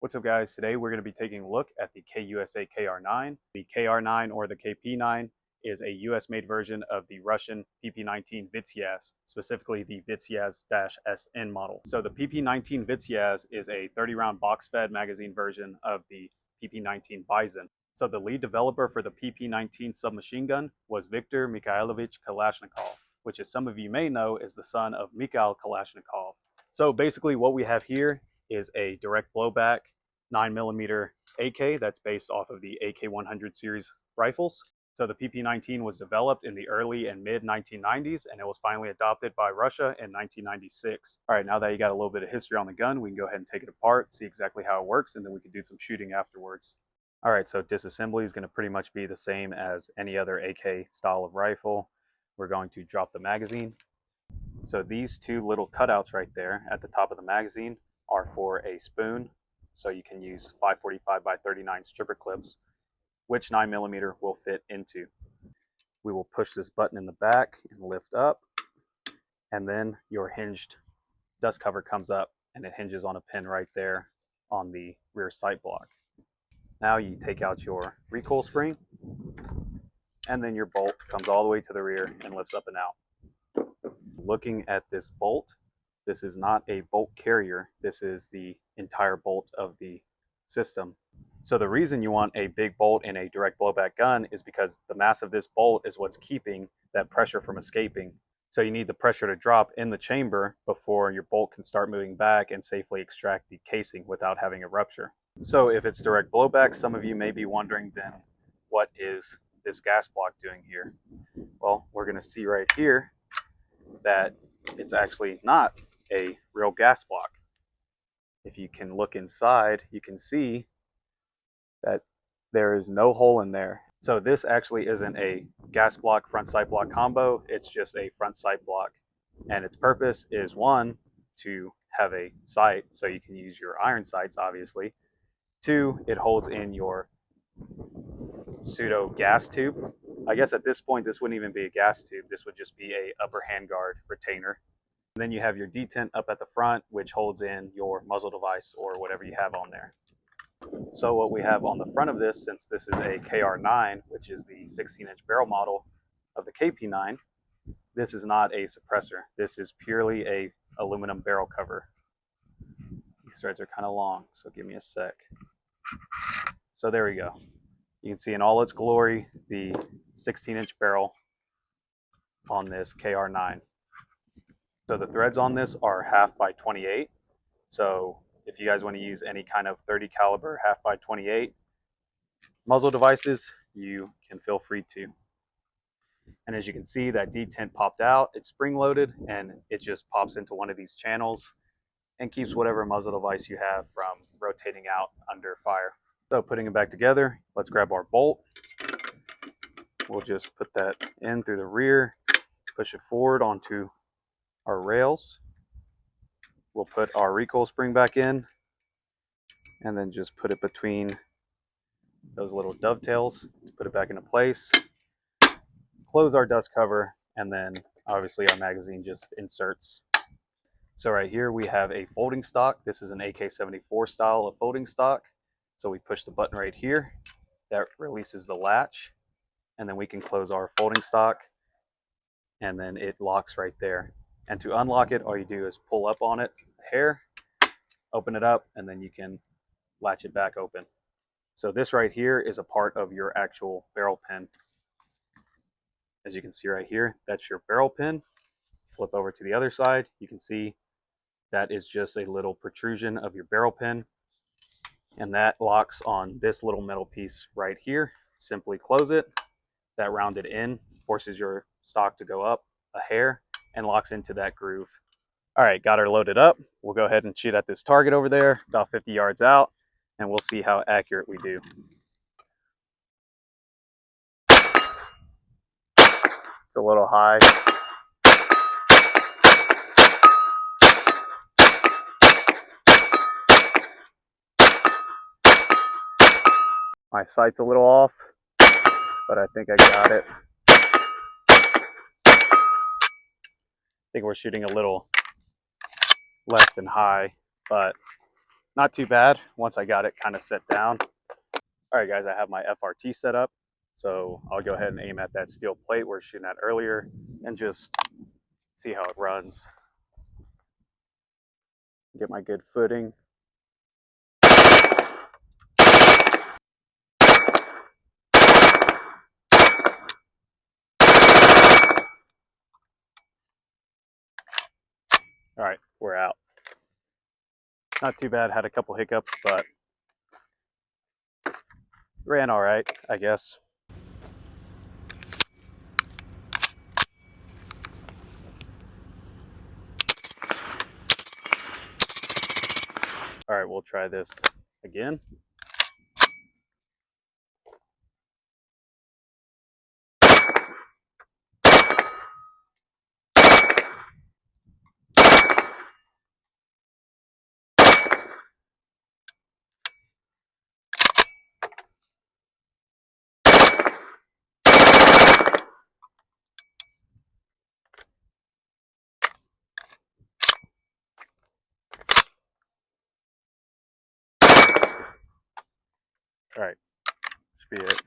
What's up, guys? Today we're going to be taking a look at the KUSA KR-9. The KR-9 or the KP-9 is a US-made version of the Russian PP-19 Vityaz, specifically the Vityaz-SN model. So the PP-19 Vityaz is a 30-round box-fed magazine version of the PP-19 Bison. So the lead developer for the PP-19 submachine gun was Viktor Mikhailovich Kalashnikov, which, as some of you may know, is the son of Mikhail Kalashnikov. So basically what we have here is a direct blowback 9mm AK that's based off of the AK-100 series rifles. So the PP-19 was developed in the early and mid 1990s, and it was finally adopted by Russia in 1996. All right, now that you got a little bit of history on the gun, we can go ahead and take it apart, see exactly how it works, and then we can do some shooting afterwards. All right, so disassembly is going to pretty much be the same as any other AK style of rifle. We're going to drop the magazine. So these two little cutouts right there at the top of the magazine are for a spoon. So you can use 545 by 39 stripper clips, which 9mm will fit into. We will push this button in the back and lift up, and then your hinged dust cover comes up and it hinges on a pin right there on the rear sight block. Now you take out your recoil spring, and then your bolt comes all the way to the rear and lifts up and out. Looking at this bolt, this is not a bolt carrier. This is the entire bolt of the system. So the reason you want a big bolt in a direct blowback gun is because the mass of this bolt is what's keeping that pressure from escaping. So you need the pressure to drop in the chamber before your bolt can start moving back and safely extract the casing without having a rupture. So if it's direct blowback, some of you may be wondering then, what is this gas block doing here? Well, we're going to see right here that it's actually not a real gas block. If you can look inside, you can see that there is no hole in there. So this actually isn't a gas block front sight block combo, it's just a front sight block. And its purpose is, one, to have a sight so you can use your iron sights, obviously. Two, it holds in your pseudo gas tube. I guess at this point this wouldn't even be a gas tube, this would just be a upper handguard retainer. And then you have your detent up at the front, which holds in your muzzle device or whatever you have on there. So what we have on the front of this, since this is a KR-9, which is the 16-inch barrel model of the KP-9, this is not a suppressor. This is purely a aluminum barrel cover. These threads are kind of long, so give me a sec. So there we go. You can see in all its glory the 16-inch barrel on this KR-9. So the threads on this are 1/2x28. So if you guys want to use any kind of 30 caliber 1/2x28 muzzle devices, you can feel free to. And as you can see, that detent popped out, it's spring loaded, and it just pops into one of these channels and keeps whatever muzzle device you have from rotating out under fire. So putting it back together, let's grab our bolt. We'll just put that in through the rear, push it forward onto our rails. We'll put our recoil spring back in, and then just put it between those little dovetails to put it back into place. Close our dust cover, and then obviously our magazine just inserts. So right here we have a folding stock. This is an AK-74 style of folding stock. So we push the button right here, that releases the latch, and then we can close our folding stock, and then it locks right there. And to unlock it, all you do is pull up on it, a hair, open it up, and then you can latch it back open. So this right here is a part of your actual barrel pin. As you can see right here, that's your barrel pin. Flip over to the other side, you can see that is just a little protrusion of your barrel pin. And that locks on this little metal piece right here. Simply close it. That rounded end forces your stock to go up a hair and locks into that groove. All right, got her loaded up. We'll go ahead and shoot at this target over there, about 50 yards out, and we'll see how accurate we do. It's a little high. My sight's a little off, but I think I got it. I think we're shooting a little left and high, but not too bad once I got it kind of set down. All right, guys, I have my FRT set up. So I'll go ahead and aim at that steel plate we were shooting at earlier and just see how it runs. Get my good footing. All right, we're out. Not too bad, had a couple hiccups, but ran all right, I guess. All right, we'll try this again. All right, should be it.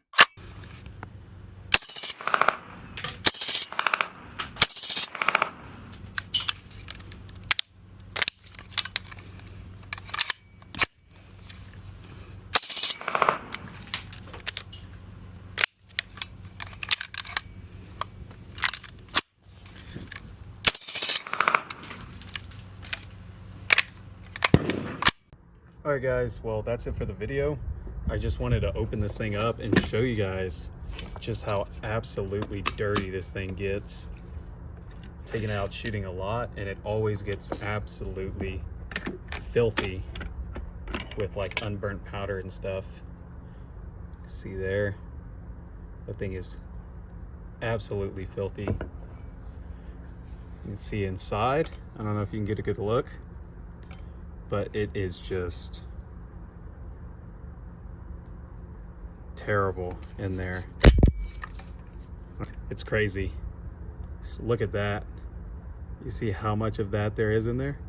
All right, guys, well, that's it for the video. I just wanted to open this thing up and show you guys just how absolutely dirty this thing gets. Taking it out shooting a lot, and it always gets absolutely filthy with like unburnt powder and stuff. See there, that thing is absolutely filthy. You can see inside. I don't know if you can get a good look, but it is just terrible in there. It's crazy. Just look at that. You see how much of that there is in there?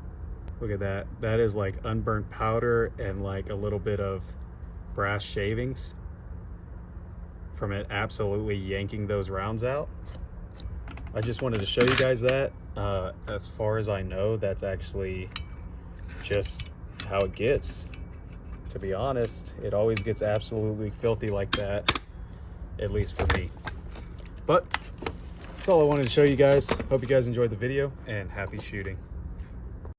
Look at that. That is like unburnt powder and like a little bit of brass shavings from it absolutely yanking those rounds out. I just wanted to show you guys that. As far as I know, that's actually just how it gets. To be honest, it always gets absolutely filthy like that, at least for me. But that's all I wanted to show you guys. Hope you guys enjoyed the video, and happy shooting.